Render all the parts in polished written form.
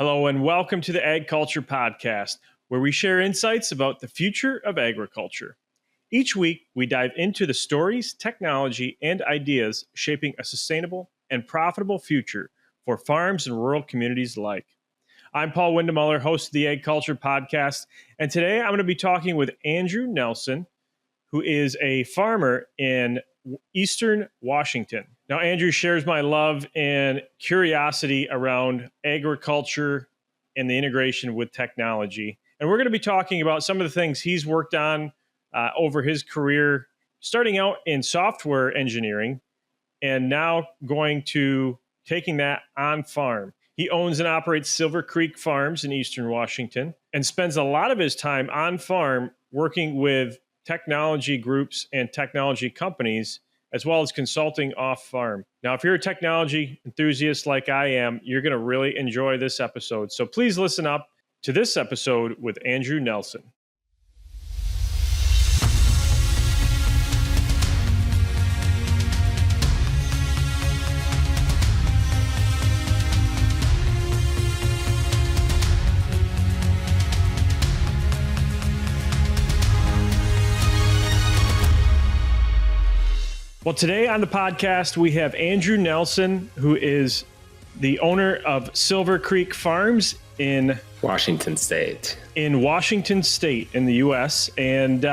Hello and welcome to the AgCulture Podcast, where we share insights about the future of agriculture. Each week, we dive into the stories, technology, and ideas shaping a sustainable and profitable future for farms and rural communities alike. I'm Paul Windemuller, host of the AgCulture Podcast, and today I'm going to be talking with Andrew Nelson, who is a farmer in Eastern Washington. Now, Andrew shares my love and curiosity around agriculture and the integration with technology. And we're going to be talking about some of the things he's worked on over his career, starting out in software engineering and now going to taking that on farm. He owns and operates Silver Creek Farms in Eastern Washington and spends a lot of his time on farm working with technology groups and technology companies, as well as consulting off farm. Now, if you're a technology enthusiast like I am, you're going to really enjoy this episode. So please listen up to this episode with Andrew Nelson. Well, today on the podcast, we have Andrew Nelson, who is the owner of Silver Creek Farms in Washington State. In Washington State in the U.S. And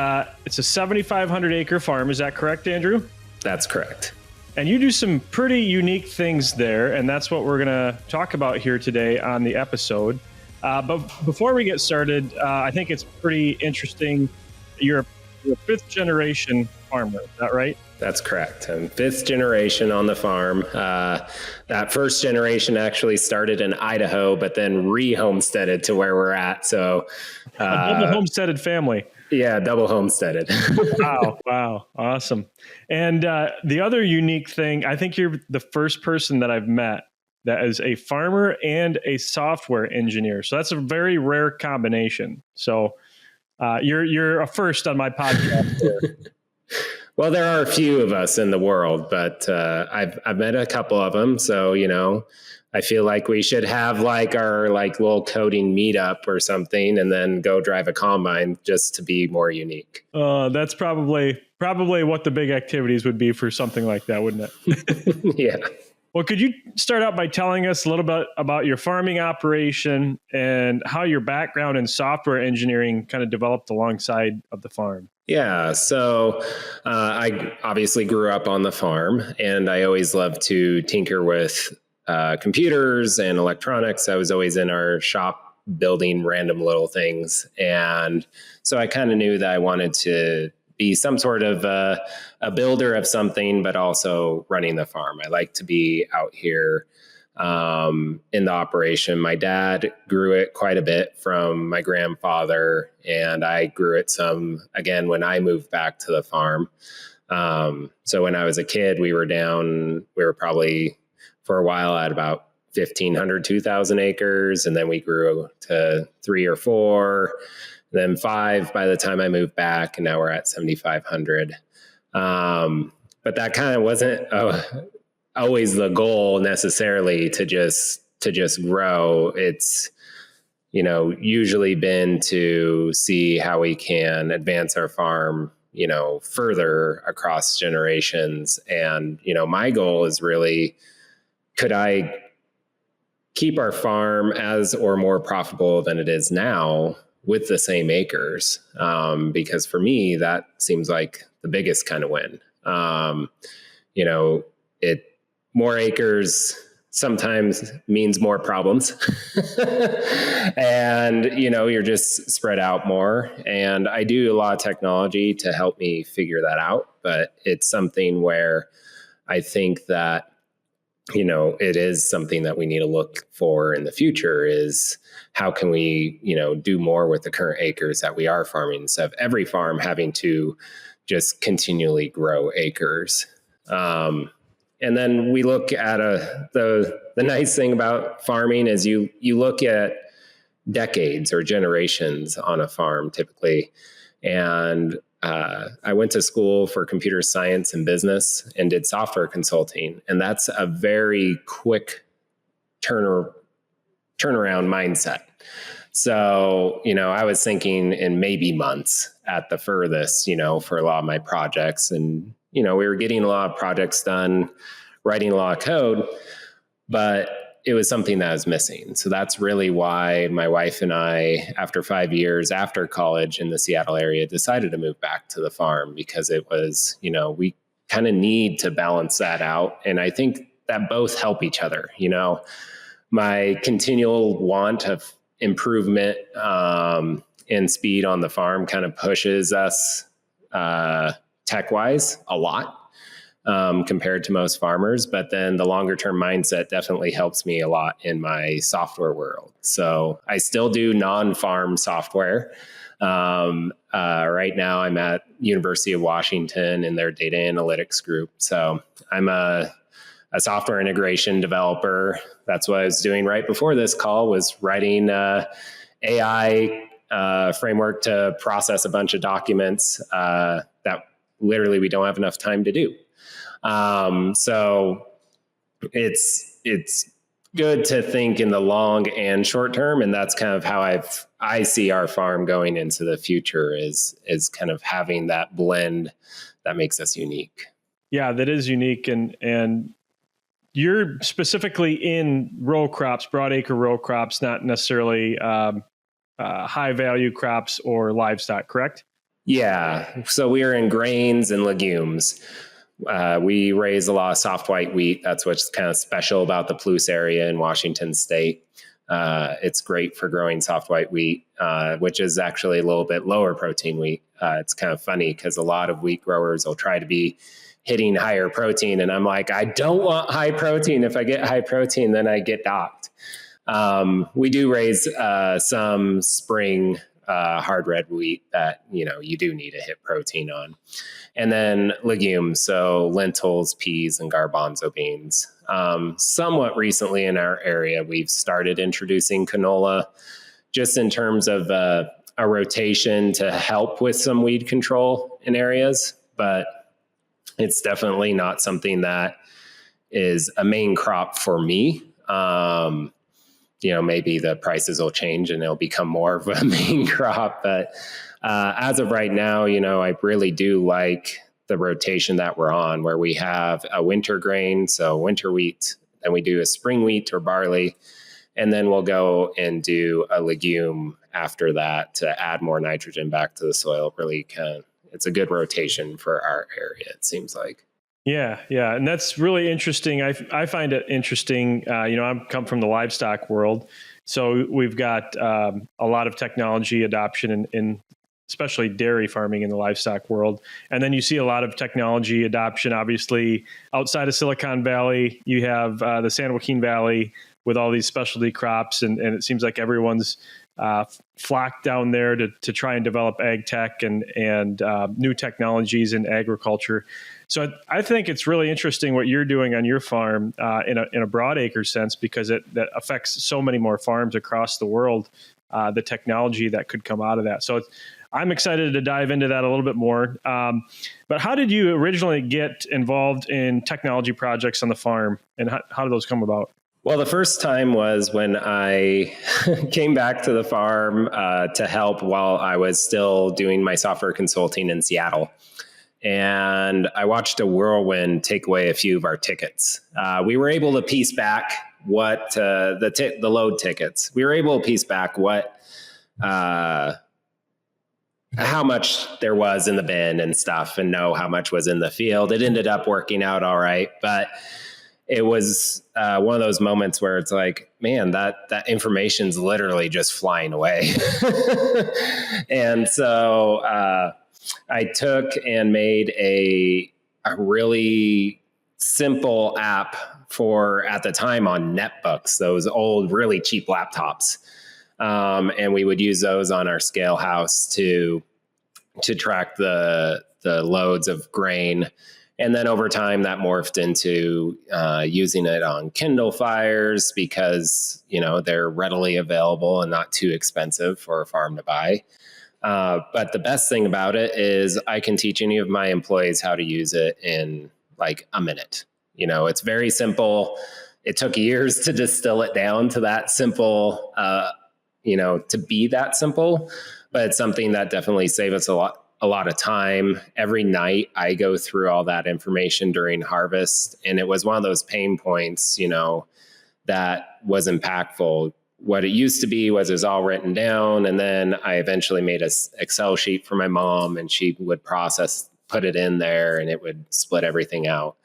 it's a 7,500 acre farm. Is that correct, Andrew? That's correct. And you do some pretty unique things there. And that's what we're going to talk about here today on the episode. But before we get started, I think it's pretty interesting. You're a fifth generation farmer. Is that right? That's correct. I'm fifth generation on the farm. That first generation actually started in Idaho, but then re-homesteaded to where we're at. So a double homesteaded family. Yeah, double homesteaded. Wow. Awesome. And the other unique thing, I think you're the first person that I've met that is a farmer and a software engineer. So that's a very rare combination. So you're a first on my podcast here. Well, there are a few of us in the world, but I've met a couple of them. So, I feel like we should have our little coding meetup or something and then go drive a combine just to be more unique. That's probably what the big activities would be for something like that, wouldn't it? Yeah. Well, could you start out by telling us a little bit about your farming operation and how your background in software engineering kind of developed alongside of the farm? Yeah, so I obviously grew up on the farm, and I always loved to tinker with computers and electronics. I was always in our shop building random little things. And so I kind of knew that I wanted to be some sort of a builder of something, but also running the farm. I like to be out here in the operation. My dad grew it quite a bit from my grandfather, and I grew it some again when I moved back to the farm. So when I was a kid, we were probably for a while at about 1,500, 2,000 acres. And then we grew to 3 or 4, then 5 by the time I moved back. And now we're at 7,500. But that kind of wasn't always the goal necessarily to just grow. It's, usually been to see how we can advance our farm, further across generations. And, my goal is really, could I keep our farm as or more profitable than it is now with the same acres? Because for me, that seems like the biggest kind of win. More acres sometimes means more problems. And, you're just spread out more. And I do a lot of technology to help me figure that out. But it's something where I think that, it is something that we need to look for in the future is how can we, do more with the current acres that we are farming instead of every farm having to just continually grow acres. And then we look at the nice thing about farming is you look at decades or generations on a farm typically. And I went to school for computer science and business and did software consulting. And that's a very quick turnaround mindset. So, I was thinking in maybe months at the furthest, for a lot of my projects. And, we were getting a lot of projects done, writing a lot of code, but it was something that was missing. So that's really why my wife and I, after 5 years after college in the Seattle area, decided to move back to the farm, because it was, we kind of need to balance that out. And I think that both help each other. My continual want of improvement and speed on the farm kind of pushes us tech-wise a lot. Compared to most farmers, but then the longer term mindset definitely helps me a lot in my software world. So I still do non-farm software. Right now I'm at University of Washington in their data analytics group. So I'm a software integration developer. That's what I was doing right before this call, was writing AI framework to process a bunch of documents that literally we don't have enough time to do. So it's good to think in the long and short term. And that's kind of how I see our farm going into the future is kind of having that blend that makes us unique. Yeah, that is unique. And you're specifically in row crops, broadacre row crops, not necessarily high value crops or livestock, correct? Yeah. So we are in grains and legumes. We raise a lot of soft white wheat. That's what's kind of special about the Palouse area in Washington State. It's great for growing soft white wheat, which is actually a little bit lower protein wheat. It's kind of funny because a lot of wheat growers will try to be hitting higher protein. And I'm like, I don't want high protein. If I get high protein, then I get docked. We do raise some spring hard red wheat that, you do need to hit protein on. And then legumes, so lentils, peas, and garbanzo beans. Somewhat recently in our area, we've started introducing canola just in terms of a rotation to help with some weed control in areas. But it's definitely not something that is a main crop for me. Maybe the prices will change and it'll become more of a main crop. But as of right now, I really do like the rotation that we're on, where we have a winter grain, so winter wheat, then we do a spring wheat or barley, and then we'll go and do a legume after that to add more nitrogen back to the soil. Really it's a good rotation for our area, it seems like. Yeah. And that's really interesting. I find it interesting. I'm come from the livestock world. So we've got a lot of technology adoption in especially dairy farming in the livestock world. And then you see a lot of technology adoption, obviously, outside of Silicon Valley. You have the San Joaquin Valley with all these specialty crops. And it seems like everyone's flocked down there to try and develop ag tech and new technologies in agriculture. So I think it's really interesting what you're doing on your farm in a broadacre sense, because that affects so many more farms across the world, the technology that could come out of that. So I'm excited to dive into that a little bit more. But how did you originally get involved in technology projects on the farm, and how did those come about? Well, the first time was when I came back to the farm to help while I was still doing my software consulting in Seattle. And I watched a whirlwind take away a few of our tickets. We were able to piece back what the load tickets. We were able to piece back how much there was in the bin and stuff, and know how much was in the field. It ended up working out all right, but it was one of those moments where it's like, man, that information's literally just flying away. And so I took and made a really simple app for, at the time, on netbooks, those old, really cheap laptops. And we would use those on our scale house to track the loads of grain. And then over time that morphed into using it on Kindle Fires because, they're readily available and not too expensive for a farm to buy. But the best thing about it is I can teach any of my employees how to use it in like a minute. It's very simple. it took years to distill it down to that simple, to be that simple, but it's something that definitely saves us a lot of time. Every night I go through all that information during harvest, and it was one of those pain points, that was impactful. What it used to be was it was all written down, and then I eventually made a Excel sheet for my mom, and she would put it in there, and it would split everything out.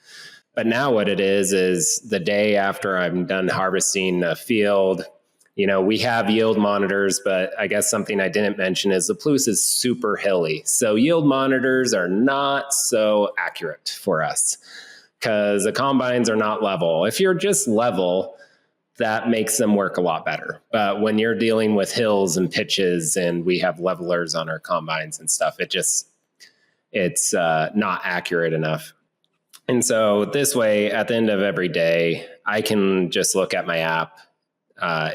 But now what it is the day after I'm done harvesting a field, we have yield monitors, but I guess something I didn't mention is the Bonthuis is super hilly. So yield monitors are not so accurate for us because the combines are not level. If you're just level, that makes them work a lot better. But when you're dealing with hills and pitches and we have levelers on our combines and stuff, it's not accurate enough. And so this way, at the end of every day, I can just look at my app.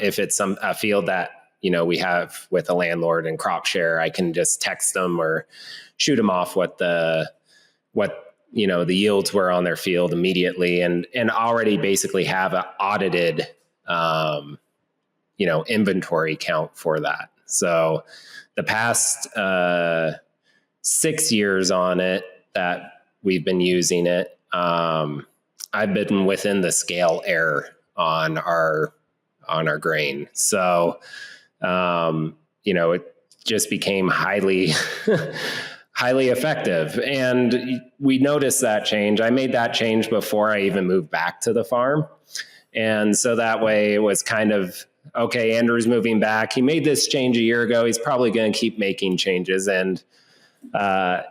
If it's a field that, we have with a landlord and crop share, I can just text them or shoot them off what the yields were on their field immediately and already basically have an audited, inventory count for that. So the past 6 years on it that we've been using it, I've been within the scale error on our grain. So, it just became highly effective. And we noticed that change. I made that change before I even moved back to the farm. And so that way it was kind of, okay, Andrew's moving back. He made this change a year ago. He's probably going to keep making changes. And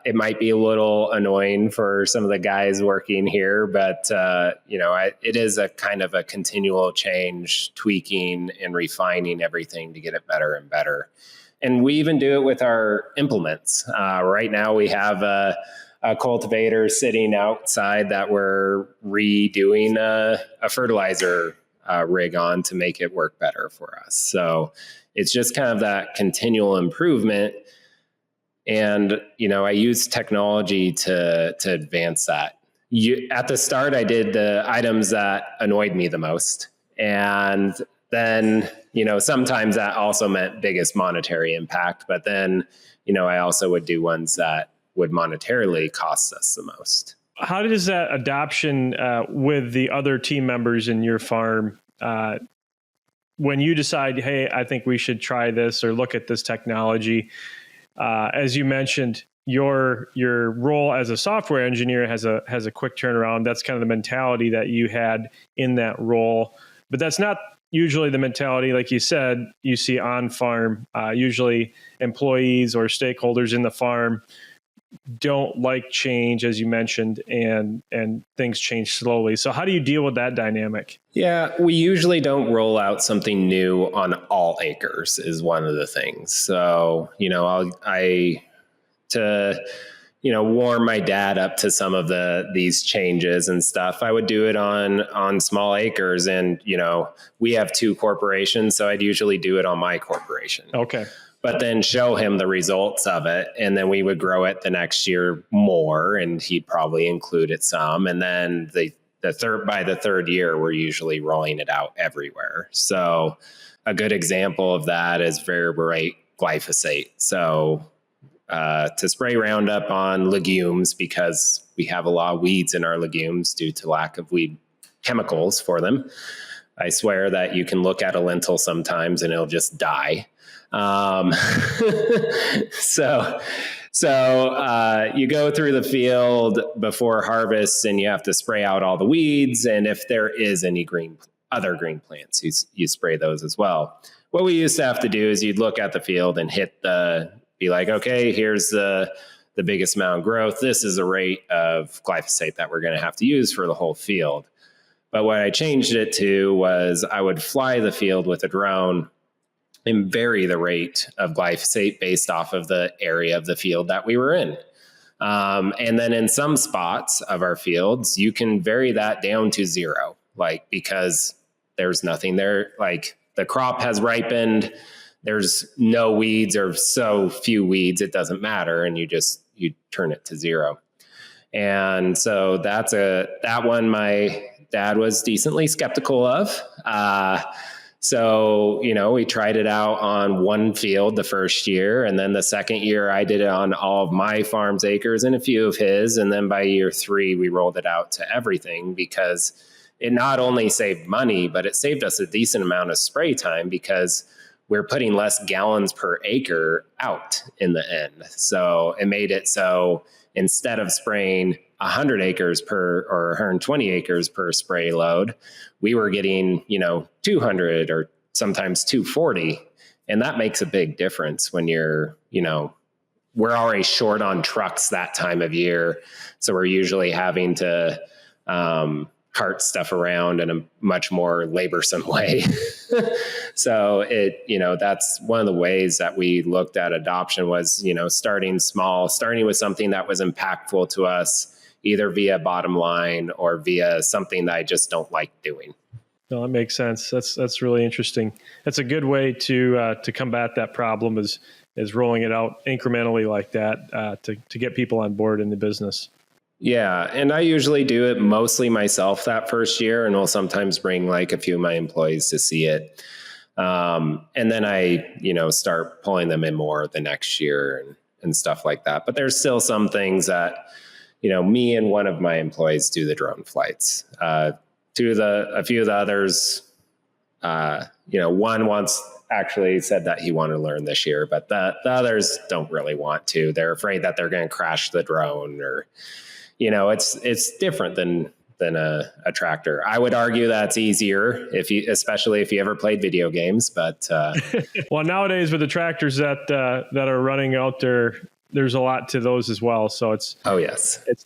it might be a little annoying for some of the guys working here, but it is a kind of a continual change, tweaking and refining everything to get it better and better. And we even do it with our implements. Right now we have a cultivator sitting outside that we're redoing a fertilizer rig on to make it work better for us. So it's just kind of that continual improvement. And, I use technology to advance that. At the start, I did the items that annoyed me the most. And then, sometimes that also meant biggest monetary impact. But then, I also would do ones that would monetarily cost us the most. How does that adoption with the other team members in your farm, when you decide, hey, I think we should try this or look at this technology, as you mentioned, your role as a software engineer has a quick turnaround. That's kind of the mentality that you had in that role. But that's not usually the mentality, like you said, you see on farm. Usually employees or stakeholders in the farm don't like change, as you mentioned, and things change slowly. So how do you deal with that dynamic? Yeah, we usually don't roll out something new on all acres is one of the things. So, warm my dad up to some of these changes and stuff, I would do it on small acres. And, we have 2 corporations, so I'd usually do it on my corporation. Okay. But then show him the results of it. And then we would grow it the next year more, and he'd probably include it some. And then by the third year, we're usually rolling it out everywhere. So a good example of that is variable rate glyphosate. So to spray Roundup on legumes, because we have a lot of weeds in our legumes due to lack of weed chemicals for them. I swear that you can look at a lentil sometimes and it'll just die. So you go through the field before harvest and you have to spray out all the weeds. And if there is any other green plants, you spray those as well. What we used to have to do is you'd look at the field and be like, okay, here's the biggest amount of growth. This is the rate of glyphosate that we're going to have to use for the whole field. But what I changed it to was I would fly the field with a drone and vary the rate of glyphosate based off of the area of the field that we were in. And then in some spots of our fields, you can vary that down to 0, because there's nothing there. The crop has ripened, there's no weeds or so few weeds, it doesn't matter. And you turn it to 0. And so that one, my Dad was decently skeptical of. So, we tried it out on one field the first year. And then the second year, I did it on all of my farm's acres and a few of his. And then by year 3, we rolled it out to everything because it not only saved money, but it saved us a decent amount of spray time because we're putting less gallons per acre out in the end. So it made it so instead of spraying 100 acres per or 120 acres per spray load, we were getting, 200 or sometimes 240. And that makes a big difference when you're, we're already short on trucks that time of year. So we're usually having to cart stuff around in a much more laborsome way. So that's one of the ways that we looked at adoption was, starting small, starting with something that was impactful to us, either via bottom line or via something that I just don't like doing. No, that makes sense. That's really interesting. That's a good way to combat that problem is rolling it out incrementally like that to get people on board in the business. Yeah. And I usually do it mostly myself that first year, and will sometimes bring like a few of my employees to see it. And then I, start pulling them in more the next year and stuff like that. But there's still some things that, me and one of my employees do the drone flights. A few of the others, one once actually said that he wanted to learn this year, but the others don't really want to. They're afraid that they're going to crash the drone or, it's different than a tractor. I would argue that's easier especially if you ever played video games, but well, nowadays with the tractors that are running out there's a lot to those as well. So it's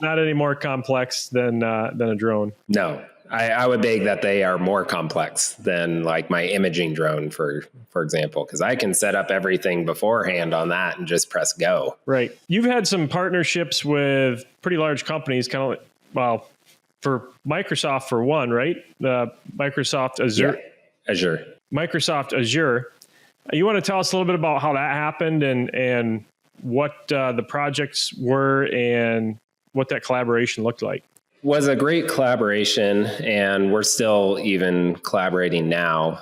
not any more complex than a drone. No, I would beg that they are more complex than like my imaging drone, for example, because I can set up everything beforehand on that and just press go. Right. You've had some partnerships with pretty large companies, kind of like, well, for Microsoft for one, right? Microsoft Azure. Yeah, Azure. Microsoft Azure. You want to tell us a little bit about how that happened and what the projects were and what that collaboration looked like? Was a great collaboration, and we're still even collaborating now.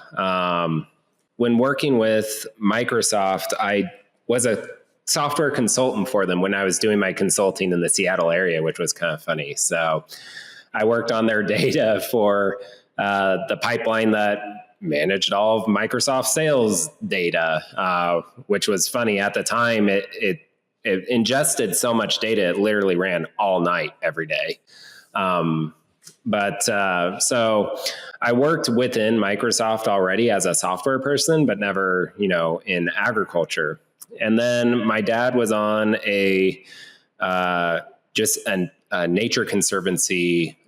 When working with Microsoft, I was a software consultant for them when I was doing my consulting in the Seattle area, which was kind of funny. So I worked on their data for the pipeline that managed all of Microsoft sales data, which was funny at the time. It ingested so much data, it literally ran all night every day. So I worked within Microsoft already as a software person, but never, in agriculture. And then my dad was on a Nature Conservancy.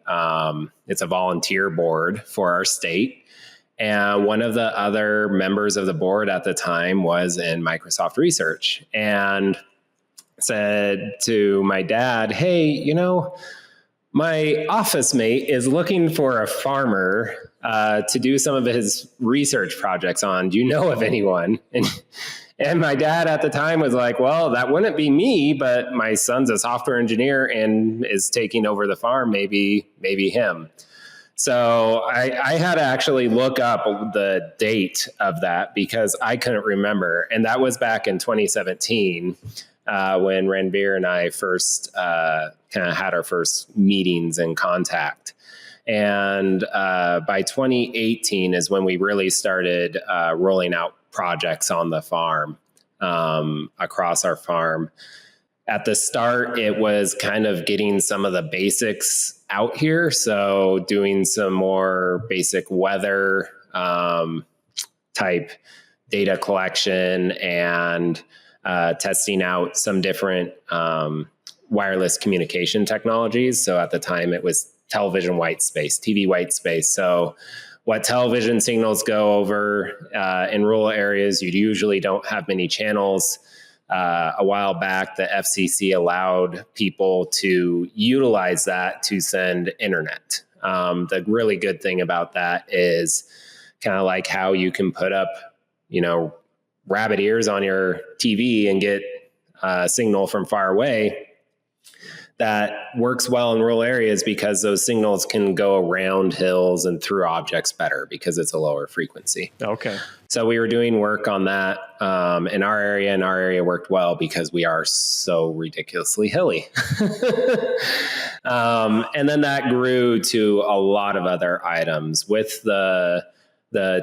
It's a volunteer board for our state. And one of the other members of the board at the time was in Microsoft research and said to my dad, hey, my office mate is looking for a farmer to do some of his research projects on. Do you know of anyone? And my dad at the time was like, well, that wouldn't be me, but my son's a software engineer and is taking over the farm. Maybe him. So I had to actually look up the date of that because I couldn't remember. And that was back in 2017 when Ranveer and I first kind of had our first meetings and contact. And by 2018 is when we really started rolling out projects on the farm, across our farm. At the start, it was kind of getting some of the basics out here. So doing some more basic weather type data collection and testing out some different wireless communication technologies. So at the time, it was television white space, TV white space. So what television signals go over in rural areas, you usually don't have many channels. A while back, the FCC allowed people to utilize that to send internet. The really good thing about that is kind of like how you can put up, rabbit ears on your TV and get a signal from far away. that works well in rural areas because those signals can go around hills and through objects better because it's a lower frequency. Okay. So we were doing work on that in our area, and our area worked well because we are so ridiculously hilly. And then that grew to a lot of other items. With the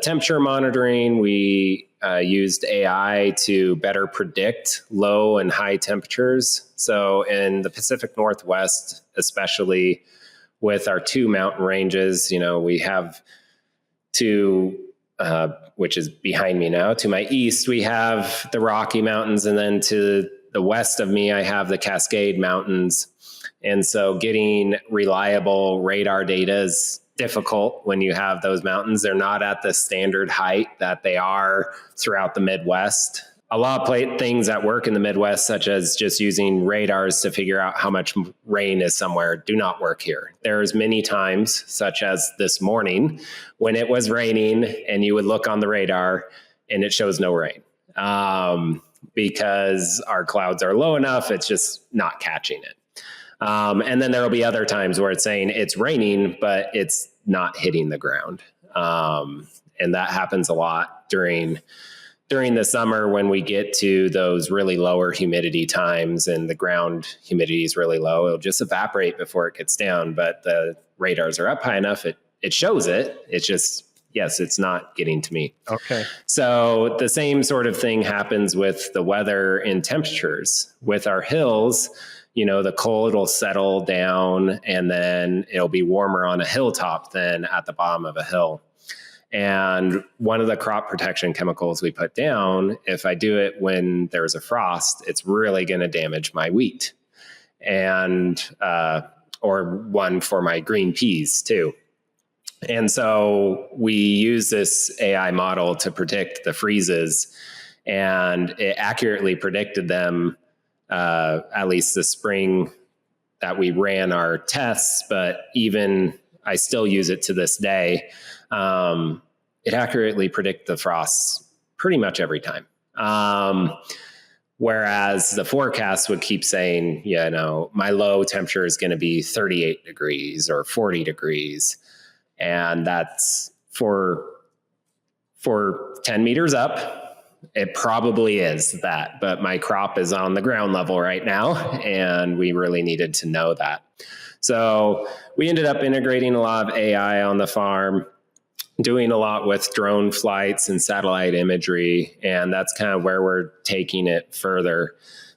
temperature monitoring, we used AI to better predict low and high temperatures. So in the Pacific Northwest, especially with our two mountain ranges, we have two, which is behind me now. To my east, we have the Rocky Mountains, and then to the west of me, I have the Cascade Mountains. And so getting reliable radar data is difficult when you have those mountains. They're not at the standard height that they are throughout the Midwest. A lot of things that work in the Midwest, such as just using radars to figure out how much rain is somewhere, do not work here. There's many times, such as this morning, when it was raining and you would look on the radar and it shows no rain because our clouds are low enough, it's just not catching it. And then there will be other times where it's saying it's raining, but it's not hitting the ground. And that happens a lot during the summer when we get to those really lower humidity times and the ground humidity is really low. It'll just evaporate before it gets down, but the radars are up high enough. It shows it. It's just, yes, it's not getting to me. Okay. So the same sort of thing happens with the weather and temperatures. With our hills, the cold will settle down and then it'll be warmer on a hilltop than at the bottom of a hill. And one of the crop protection chemicals we put down, if I do it when there's a frost, it's really going to damage my wheat and, or one for my green peas too. And so we use this AI model to predict the freezes, and it accurately predicted them at least the spring that we ran our tests, but even I still use it to this day. It accurately predicts the frosts pretty much every time. Whereas the forecast would keep saying, my low temperature is going to be 38 degrees or 40 degrees. And that's for 10 meters up. It probably is that, but my crop is on the ground level right now, and we really needed to know that. So we ended up integrating a lot of AI on the farm, doing a lot with drone flights and satellite imagery, and that's kind of where we're taking it further.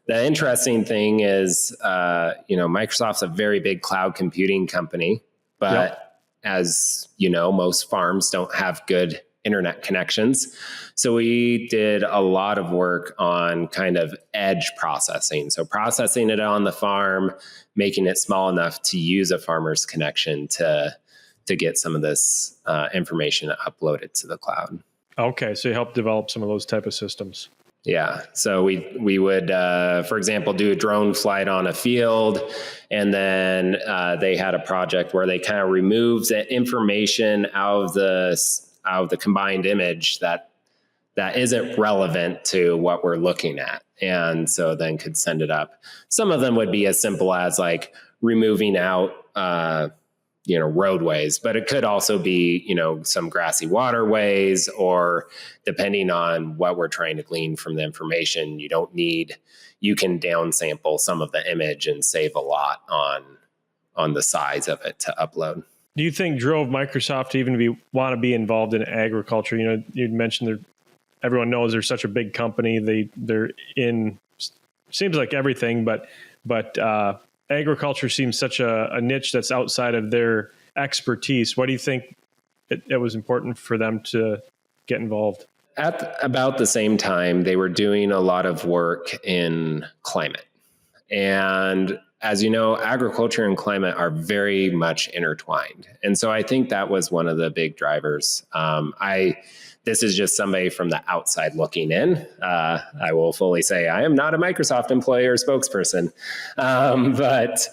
The interesting thing is, Microsoft's a very big cloud computing company, but as you know, most farms don't have good internet connections. So we did a lot of work on kind of edge processing. So processing it on the farm, making it small enough to use a farmer's connection to get some of this information uploaded to the cloud. Okay. So you helped develop some of those type of systems. Yeah. So we would, for example, do a drone flight on a field, and then they had a project where they kind of removed the information out of the combined image that isn't relevant to what we're looking at. And so then could send it up. Some of them would be as simple as like removing out, roadways, but it could also be, some grassy waterways, or depending on what we're trying to glean from the information, you can downsample some of the image and save a lot on the size of it to upload. Do you think drove Microsoft to even want to be involved in agriculture? You'd mentioned everyone knows they're such a big company. They're in, seems like everything, but agriculture seems such a niche that's outside of their expertise. Why do you think it was important for them to get involved? At about the same time, they were doing a lot of work in climate. And as you know, agriculture and climate are very much intertwined. And so I think that was one of the big drivers. This is just somebody from the outside looking in. I will fully say I am not a Microsoft employee or spokesperson. But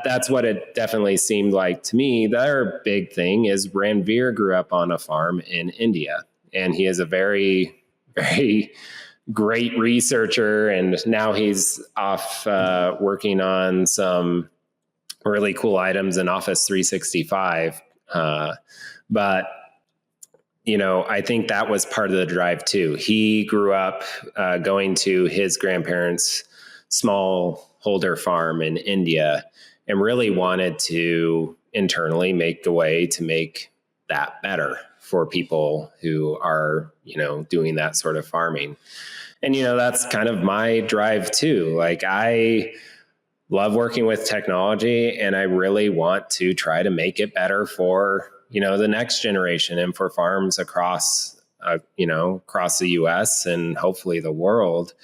that's what it definitely seemed like to me. The other big thing is Ranveer grew up on a farm in India, and he is a very, very great researcher, and now he's off working on some really cool items in Office 365. But I think that was part of the drive too. He grew up going to his grandparents' smallholder farm in India and really wanted to internally make a way to make that better for people who are, doing that sort of farming. And, that's kind of my drive too. Like, I love working with technology, and I really want to try to make it better for, the next generation and for farms across the US and hopefully the world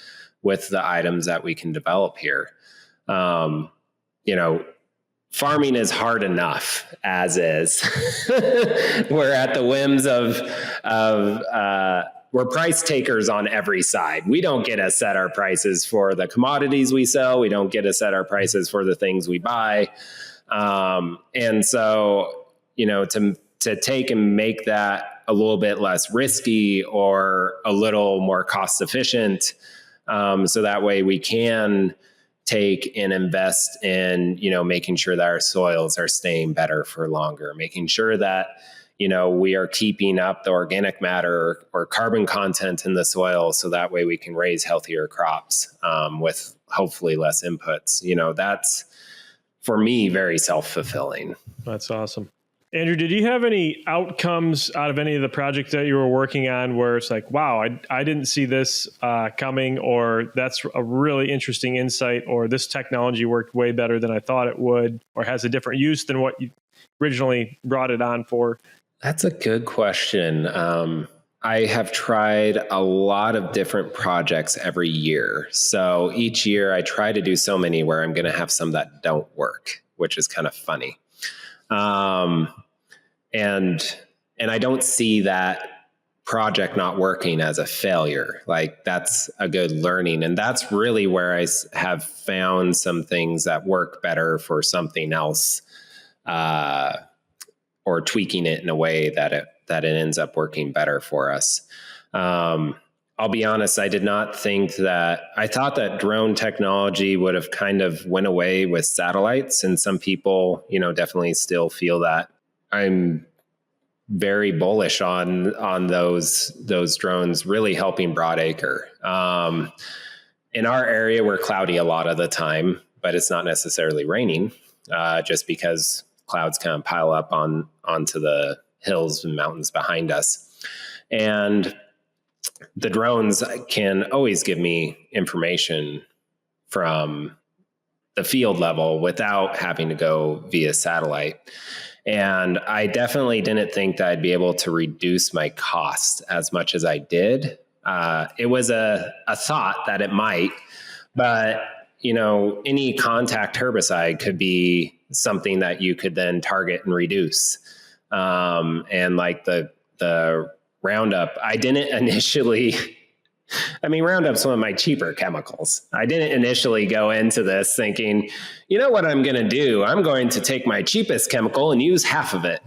with the items that we can develop here. Farming is hard enough as is. We're at the whims of we're price takers on every side. We don't get to set our prices for the commodities we sell. We don't get to set our prices for the things we buy. And so, to take and make that a little bit less risky or a little more cost efficient, so that way we can take and invest in, making sure that our soils are staying better for longer, making sure that, we are keeping up the organic matter or carbon content in the soil, so that way we can raise healthier crops with hopefully less inputs. That's, for me, very self-fulfilling. That's awesome. Andrew, did you have any outcomes out of any of the projects that you were working on where it's like, wow, I didn't see this coming, or that's a really interesting insight, or this technology worked way better than I thought it would, or has a different use than what you originally brought it on for? That's a good question. I have tried a lot of different projects every year. So each year I try to do so many where I'm going to have some that don't work, which is kind of funny. And I don't see that project not working as a failure. Like, that's a good learning. And that's really where I have found some things that work better for something else, or tweaking it in a way that it ends up working better for us. I'll be honest, I thought that drone technology would have kind of went away with satellites, and some people, definitely still feel that. I'm very bullish on those drones really helping broadacre. In our area, we're cloudy a lot of the time, but it's not necessarily raining, just because clouds kind of pile up onto the hills and mountains behind us. And the drones can always give me information from the field level without having to go via satellite. And I definitely didn't think that I'd be able to reduce my cost as much as I did. It was a thought that it might, but any contact herbicide could be something that you could then target and reduce. And like the Roundup, Roundup's one of my cheaper chemicals. I didn't initially go into this thinking, what I'm going to do? I'm going to take my cheapest chemical and use half of it.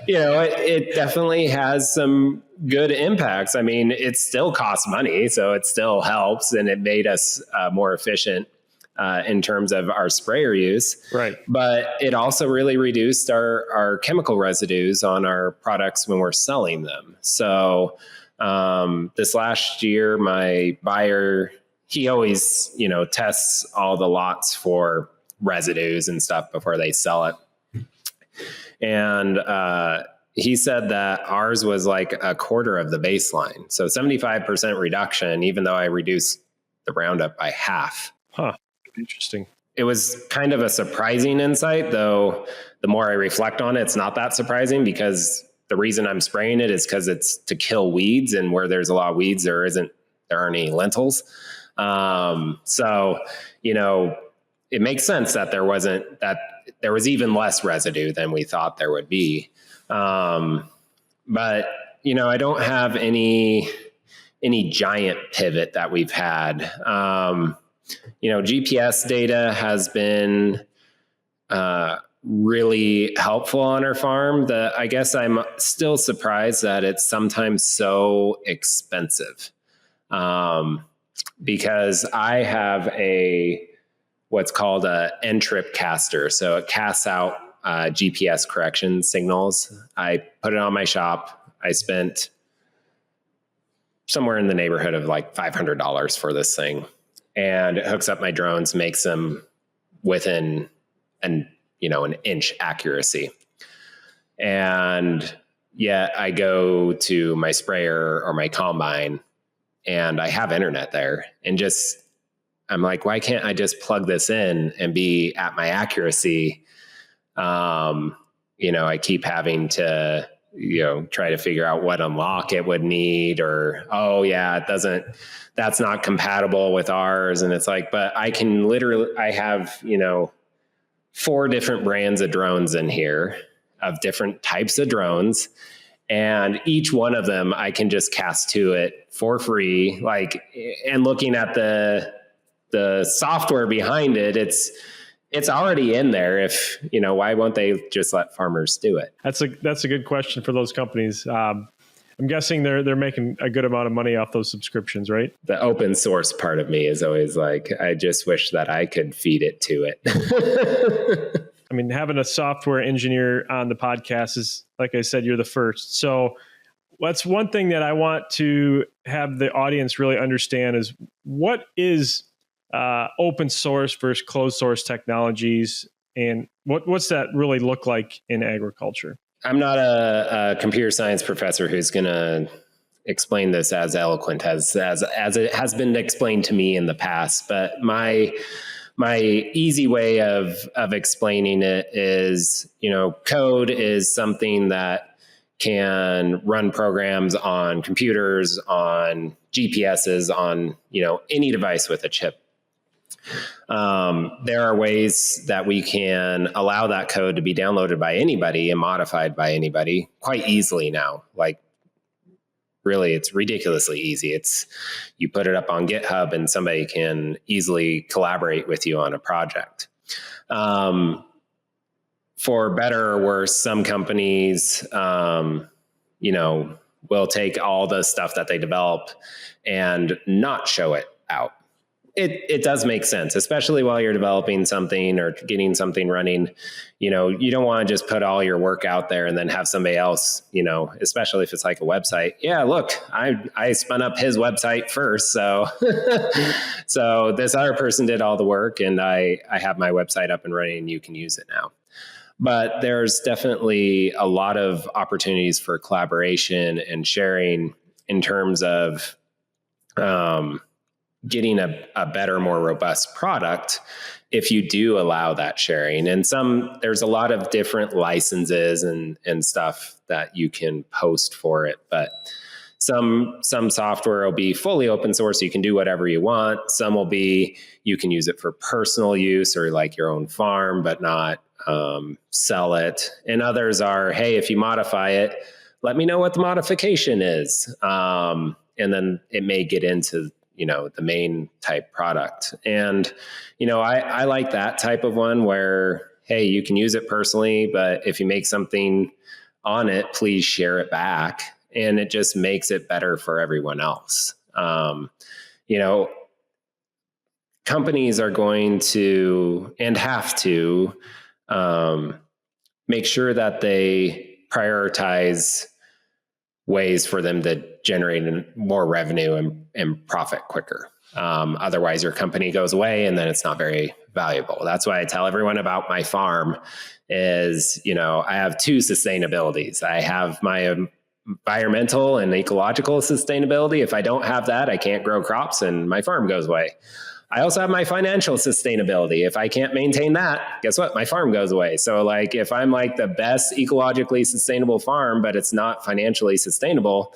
It definitely has some good impacts. It still costs money, so it still helps, and it made us more efficient in terms of our sprayer use. Right. But it also really reduced our chemical residues on our products when we're selling them. So this last year, my buyer, he always, tests all the lots for residues and stuff before they sell it. And he said that ours was like a quarter of the baseline. So 75% reduction, even though I reduced the Roundup by half. Huh. Interesting. It was kind of a surprising insight, though the more I reflect on it, it's not that surprising, because the reason I'm spraying it is because it's to kill weeds, and where there's a lot of weeds, there aren't any lentils. So, it makes sense that there was even less residue than we thought there would be. But, I don't have any giant pivot that we've had. GPS data has been really helpful on our farm. I guess I'm still surprised that it's sometimes so expensive. because I have what's called a N-trip caster. So it casts out GPS correction signals. I put it on my shop. I spent somewhere in the neighborhood of like $500 for this thing, and it hooks up my drones, makes them within an inch accuracy. And yet I go to my sprayer or my combine and I have internet there, and I'm like, why can't I just plug this in and be at my accuracy? I keep having to, try to figure out what unlock it would need, or, that's not compatible with ours. And it's like, but I have, 4 different brands of drones in here of different types of drones. And each one of them, I can just cast to it for free. And looking at the software behind it, it's already in there. Why won't they just let farmers do it? That's a good question for those companies. I'm guessing they're making a good amount of money off those subscriptions, right? The open source part of me is always like, I just wish that I could feed it to it. I mean, having a software engineer on the podcast is, like I said, you're the first. So that's one thing that I want to have the audience really understand is what is open source versus closed source technologies, and what's that really look like in agriculture? I'm not a computer science professor who's going to explain this as eloquent as it has been explained to me in the past. But my easy way of explaining it is, code is something that can run programs on computers, on GPSs, on, any device with a chip. There are ways that we can allow that code to be downloaded by anybody and modified by anybody quite easily now. Like, really, it's ridiculously easy. You put it up on GitHub and somebody can easily collaborate with you on a project. For better or worse, some companies, will take all the stuff that they develop and not show it out. It does make sense, especially while you're developing something or getting something running. You don't want to just put all your work out there and then have somebody else, especially if it's like a website. Yeah, look, I spun up his website first. So, so this other person did all the work and I have my website up and running and you can use it now. But there's definitely a lot of opportunities for collaboration and sharing in terms of, getting a better, more robust product if you do allow that sharing. And there's a lot of different licenses and stuff that you can post for it. But some software will be fully open source. You can do whatever you want. Some will be, you can use it for personal use or like your own farm, but not sell it. And others are, hey, if you modify it, let me know what the modification is. And then it may get into the main type product. And, I like that type of one where, hey, you can use it personally, but if you make something on it, please share it back. And it just makes it better for everyone else. Companies are going to and have to make sure that they prioritize ways for them to generate more revenue and profit quicker. Otherwise, your company goes away and then it's not very valuable. That's why I tell everyone about my farm is, I have 2 sustainabilities. I have my environmental and ecological sustainability. If I don't have that, I can't grow crops and my farm goes away. I also have my financial sustainability. If I can't maintain that, guess what? My farm goes away. So like, if I'm like the best ecologically sustainable farm, but it's not financially sustainable,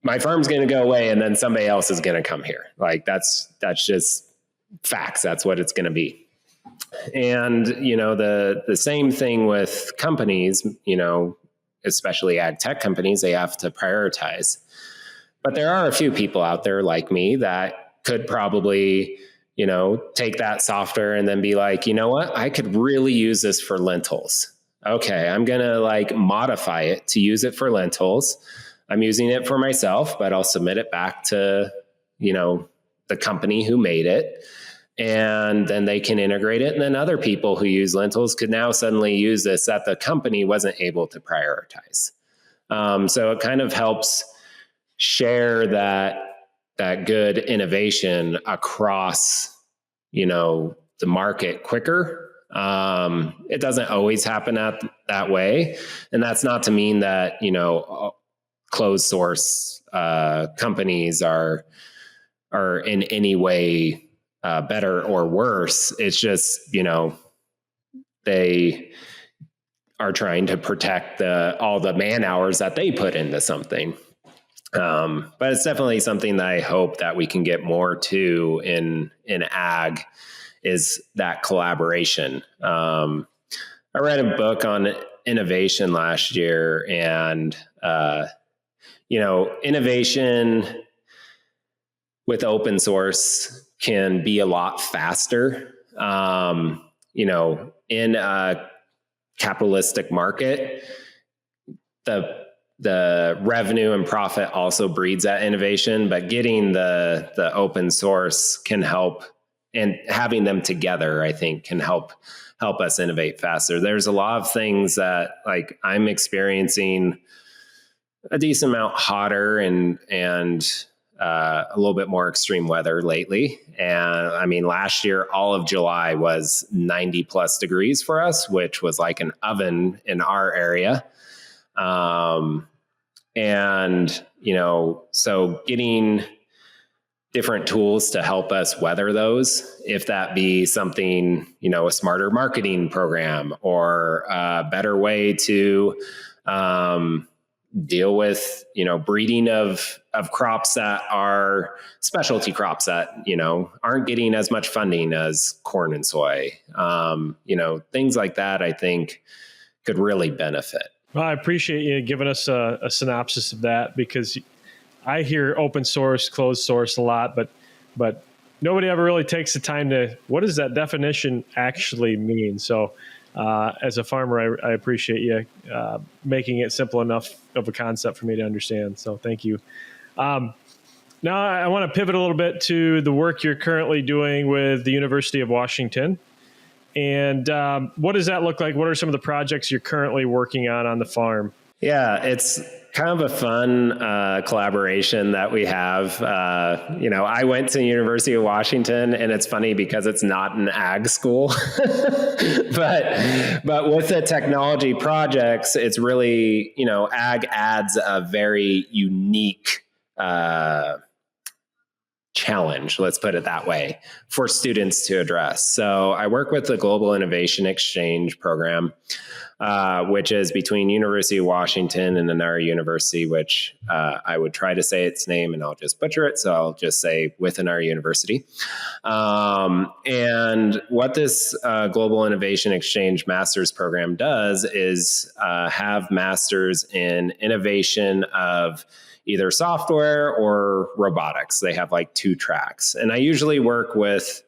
my farm's going to go away and then somebody else is going to come here. Like that's just facts. That's what it's going to be. And, the same thing with companies, especially ag tech companies, they have to prioritize. But there are a few people out there like me that could probably, take that software and then be like, you know what, I could really use this for lentils. Okay, I'm going to modify it to use it for lentils. I'm using it for myself, but I'll submit it back to, the company who made it. And then they can integrate it. And then other people who use lentils could now suddenly use this that the company wasn't able to prioritize. So it kind of helps share that good innovation across, the market quicker. It doesn't always happen that way. And that's not to mean that, closed source companies are in any way better or worse. It's just, they are trying to protect all the man hours that they put into something. But it's definitely something that I hope that we can get more to in ag, is that collaboration. I read a book on innovation last year, and, innovation with open source can be a lot faster. In a capitalistic market, the revenue and profit also breeds that innovation, but getting the open source can help, and having them together, I think, can help us innovate faster. There's a lot of things that, like, I'm experiencing a decent amount hotter and a little bit more extreme weather lately. And last year, all of July was 90 plus degrees for us, which was like an oven in our area. So getting different tools to help us weather those, if that be something, a smarter marketing program or a better way to deal with, breeding of crops that are specialty crops that, aren't getting as much funding as corn and soy. Things like that, I think, could really benefit. Well, I appreciate you giving us a synopsis of that, because I hear open source, closed source a lot, but nobody ever really takes the time to, what does that definition actually mean? So as a farmer, I appreciate you making it simple enough of a concept for me to understand. So thank you. Now I want to pivot a little bit to the work you're currently doing with the University of Washington. And what does that look like? What are some of the projects you're currently working on the farm? Yeah, it's kind of a fun collaboration that we have. I went to the University of Washington, and it's funny because it's not an ag school, but with the technology projects, it's really, ag adds a very unique challenge, let's put it that way, for students to address. So I work with the Global Innovation Exchange program, which is between University of Washington and another university, which I would try to say its name and I'll just butcher it. So I'll just say within our university. And what this Global Innovation Exchange Master's program does is have masters in innovation of either software or robotics. They have like 2 tracks. And I usually work with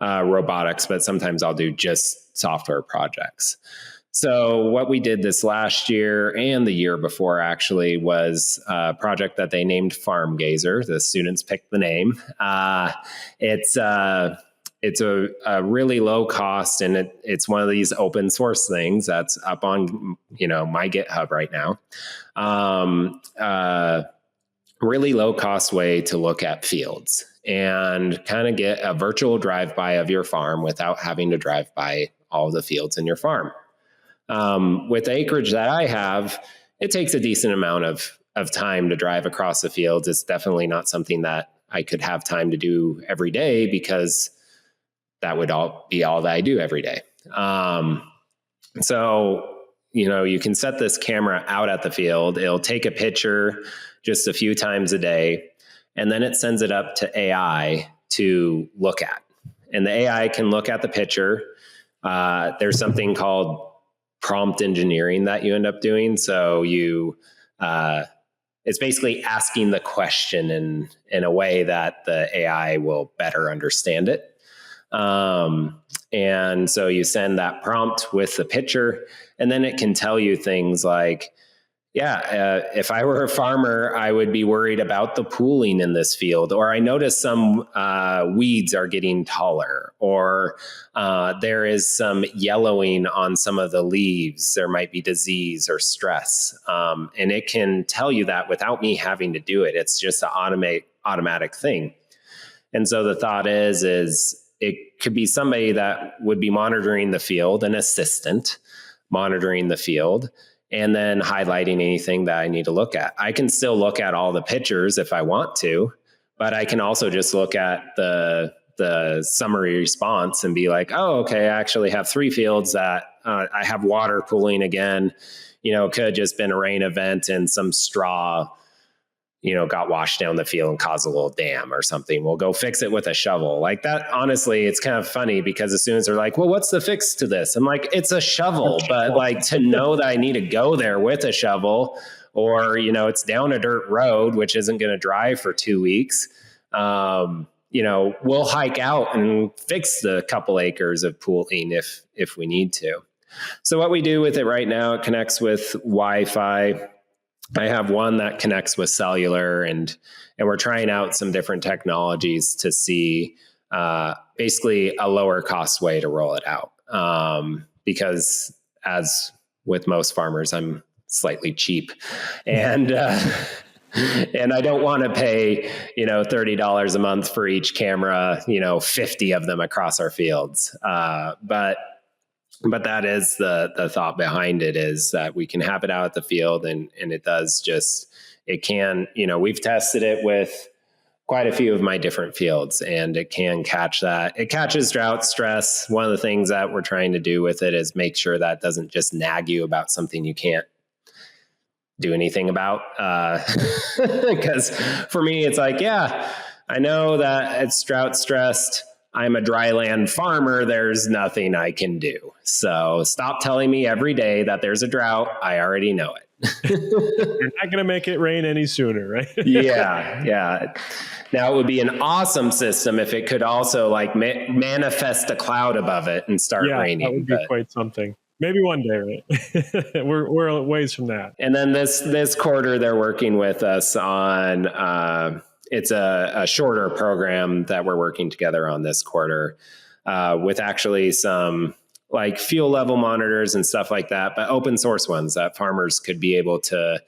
robotics, but sometimes I'll do just software projects. So what we did this last year and the year before actually was a project that they named Farm Gazer. The students picked the name. It's a really low cost, and it's one of these open source things that's up on my GitHub right now. Really low cost way to look at fields and kind of get a virtual drive-by of your farm without having to drive by all the fields in your farm. With the acreage that I have, it takes a decent amount of time to drive across the fields. It's definitely not something that I could have time to do every day, because that would be all that I do every day. So, you can set this camera out at the field. It'll take a picture just a few times a day, and then it sends it up to AI to look at. And the AI can look at the picture. There's something called prompt engineering that you end up doing. So it's basically asking the question in a way that the AI will better understand it. And so you send that prompt with the picture, and then it can tell you things like, If I were a farmer, I would be worried about the pooling in this field, or I notice some weeds are getting taller, or there is some yellowing on some of the leaves. There might be disease or stress. And it can tell you that without me having to do it. It's just an automatic thing. And so the thought is it could be somebody that would be monitoring the field, an assistant monitoring the field, and then highlighting anything that I need to look at. I can still look at all the pictures if I want to, but I can also just look at the summary response and be like, oh, okay, I actually have 3 fields that I have water pooling again. It could have just been a rain event and some straw, got washed down the field and caused a little dam or something. We'll go fix it with a shovel. Like that, honestly, it's kind of funny because as soon as they're like, well, what's the fix to this? I'm like, it's a shovel. But like to know that I need to go there with a shovel, or, it's down a dirt road, which isn't going to dry for 2 weeks. We'll hike out and fix the couple acres of pooling if we need to. So what we do with it right now, it connects with Wi-Fi. I have one that connects with cellular, and we're trying out some different technologies to see basically a lower cost way to roll it out. Because as with most farmers, I'm slightly cheap, and I don't want to pay, $30 a month for each camera, 50 of them across our fields. But that is the thought behind it, is that we can have it out at the field, and it does it can, we've tested it with quite a few of my different fields, and it can catch that. It catches drought stress. One of the things that we're trying to do with it is make sure that doesn't just nag you about something you can't do anything about. Because for me, it's like, I know that it's drought stressed. I'm a dryland farmer. There's nothing I can do. So stop telling me every day that there's a drought. I already know it. You're not going to make it rain any sooner, right? Yeah. Now it would be an awesome system if it could also like manifest a cloud above it and start raining. That would be quite something. Maybe one day, right? We're a ways from that. And then this quarter, they're working with us on it's a shorter program that we're working together on this quarter with actually some like fuel level monitors and stuff like that, but open source ones that farmers could be able to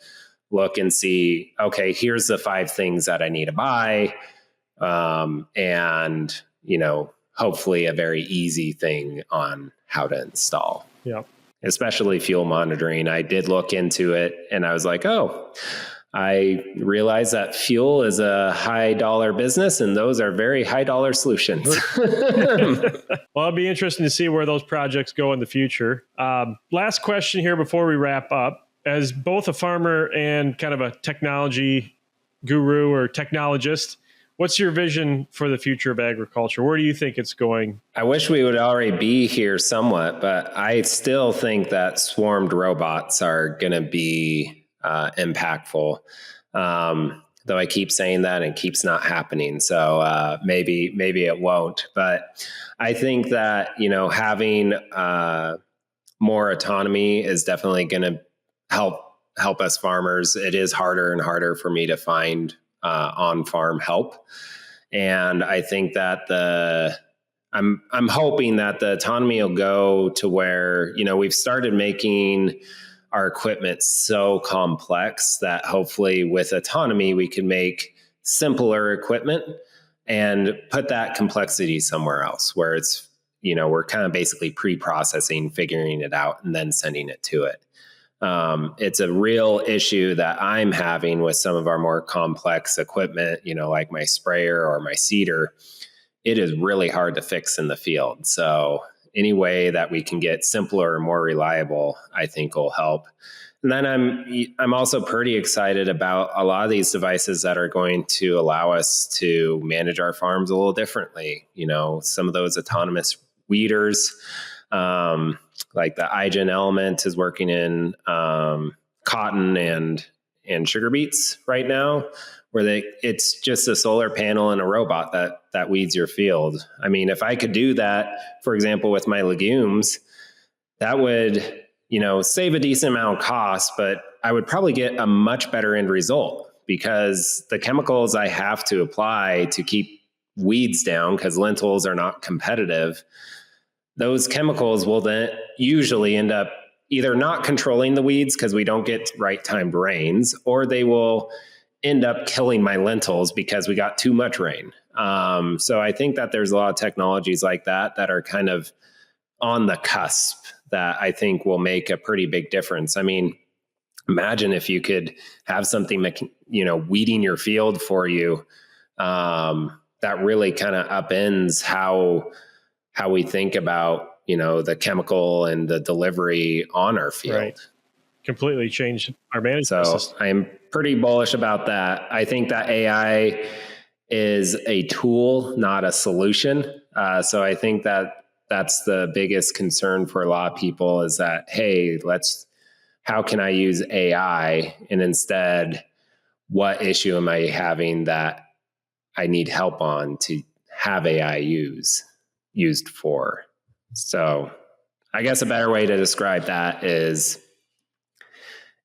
look and see, okay, here's the 5 things that I need to buy. And, hopefully a very easy thing on how to install. Yeah. Especially fuel monitoring. I did look into it and I was like, I realize that fuel is a high dollar business, and those are very high dollar solutions. Well, it'll be interesting to see where those projects go in the future. Last question here before we wrap up. As both a farmer and kind of a technology guru or technologist, what's your vision for the future of agriculture? Where do you think it's going? I wish we would already be here somewhat, but I still think that swarmed robots are going to be impactful. Though I keep saying that and it keeps not happening. So maybe it won't. But I think that, having more autonomy is definitely going to help us farmers. It is harder and harder for me to find on-farm help. And I think that I'm hoping that the autonomy will go to where, we've started making our equipment so complex that hopefully with autonomy, we can make simpler equipment and put that complexity somewhere else where it's, we're kind of basically pre-processing, figuring it out, and then sending it to it. It's a real issue that I'm having with some of our more complex equipment, like my sprayer or my seeder. It is really hard to fix in the field. So any way that we can get simpler and more reliable, I think will help. And then I'm also pretty excited about a lot of these devices that are going to allow us to manage our farms a little differently. Some of those autonomous weeders, like the iGen Element is working in cotton and sugar beets right now, where it's just a solar panel and a robot that weeds your field. I mean, if I could do that, for example, with my legumes, that would, save a decent amount of cost, but I would probably get a much better end result because the chemicals I have to apply to keep weeds down, because lentils are not competitive, those chemicals will then usually end up either not controlling the weeds because we don't get right timed rains, or they will end up killing my lentils because we got too much rain. So I think that there's a lot of technologies like that are kind of on the cusp that I think will make a pretty big difference. I mean, imagine if you could have something that weeding your field for you, that really kind of upends how we think about, the chemical and the delivery on our field. Right. Completely changed our management system. I'm pretty bullish about that. I think that AI is a tool, not a solution. So I think that that's the biggest concern for a lot of people is that, hey, how can I use AI? And instead, what issue am I having that I need help on to have AI used for? So I guess a better way to describe that is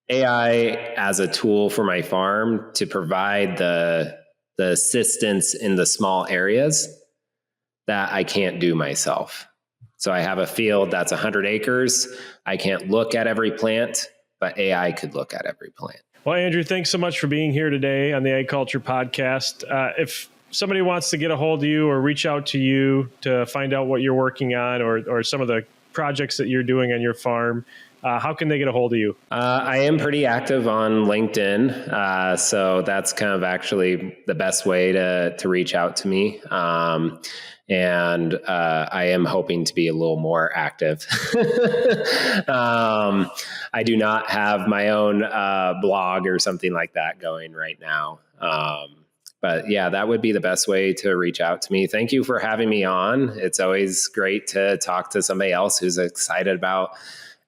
AI as a tool for my farm to provide the assistance in the small areas that I can't do myself. So I have a field that's 100 acres. I can't look at every plant, but AI could look at every plant. Well, Andrew, thanks so much for being here today on the AgCulture Podcast. If somebody wants to get a hold of you or reach out to you to find out what you're working on or some of the projects that you're doing on your farm, how can they get a hold of you? I am pretty active on LinkedIn. So that's kind of actually the best way to reach out to me. And I am hoping to be a little more active. I do not have my own blog or something like that going right now. But yeah, that would be the best way to reach out to me. Thank you for having me on. It's always great to talk to somebody else who's excited about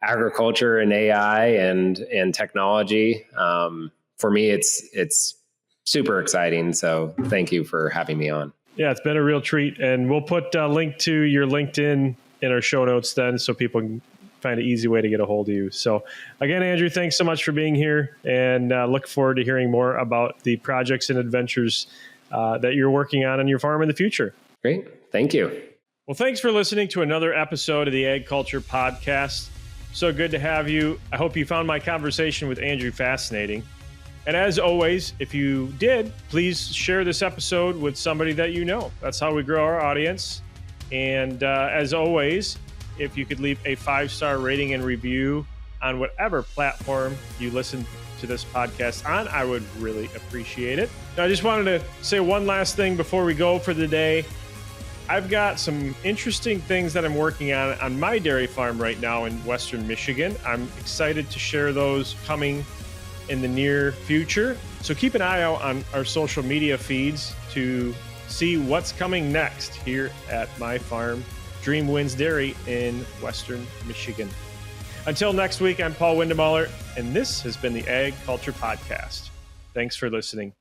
agriculture and AI and technology. For me, it's super exciting. So thank you for having me on. Yeah, it's been a real treat. And we'll put a link to your LinkedIn in our show notes then so people can find an easy way to get a hold of you. So again, Andrew, thanks so much for being here, and look forward to hearing more about the projects and adventures that you're working on your farm in the future. Great. Thank you. Well, thanks for listening to another episode of the AgCulture Podcast. So good to have you. I hope you found my conversation with Andrew fascinating. And as always, if you did, please share this episode with somebody that you know. That's how we grow our audience. And as always, if you could leave a 5-star rating and review on whatever platform you listen to this podcast on, I would really appreciate it. Now, I just wanted to say one last thing before we go for the day. I've got some interesting things that I'm working on my dairy farm right now in Western Michigan. I'm excited to share those coming in the near future. So keep an eye out on our social media feeds to see what's coming next here at my farm, Dream Winds Dairy in Western Michigan. Until next week, I'm Paul Windemaller, and this has been the AgCulture Podcast. Thanks for listening.